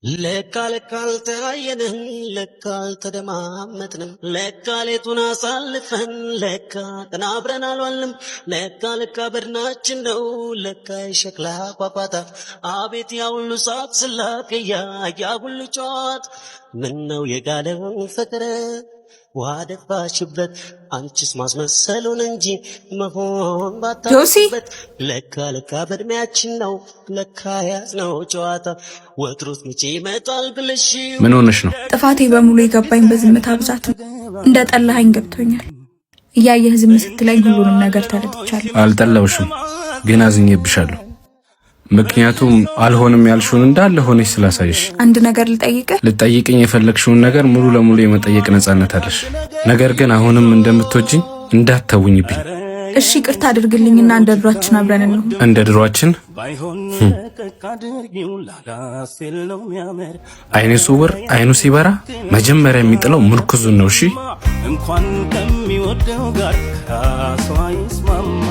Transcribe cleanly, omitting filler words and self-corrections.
ለካል ተያየን ለካል ተደማመጥንም ለካሌቱን አሳልፈን ለካ ተናብረን አልዋልንም ለካ በድናችን ነው ለካ ሸክላ ቋቋታ አቤት ያ ሁሉ ሳቅ ስላቀያ ያ ሁሉ ጨዋታ ምን ነው የጋለው ፍቅር ዋደፋሽበት አንቺስ ማስመሰሉን እንጂ መሆን ባታውቂበት ለካ በድሜያችን ነው ለካ ያዝነው ጨዋታ ወትሮስ መቼ ይመጣል ብለሽ ምን ሆነሽ ነው? ጥፋቴ በሙሉ የገባኝ በዝምታ ብዛት እንደ ጠላኸኝ ገብቶኛል። እያየህ ዝም ስትለኝ ሁሉንም ነገር ተረድቻለሁ። አልጠላውሽም ግን አዝኜብሻለሁ። ምክንያቱም አልሆንም ያልሽውን እንዳለ ሆነሽ ስላሳይሽ። አንድ ነገር ልጠይቅኝ የፈለግሽውን ነገር ሙሉ ለሙሉ የመጠየቅ ነፃነት አለሽ። ነገር ግን አሁንም እንደምትወጂኝ እንዳትተውኝብኝ። እሺ ይቅርታ አድርግልኝና እንደ ድሯችን አብረን እንሁን። እንደ ድሯችን? አይኔ ስውር አይኑ ሲበራ መጀመሪያ የሚጥለው ምርኩዙን ነው። እሺ እንኳን ከሚወደው ጋር ካሷ ይስማማ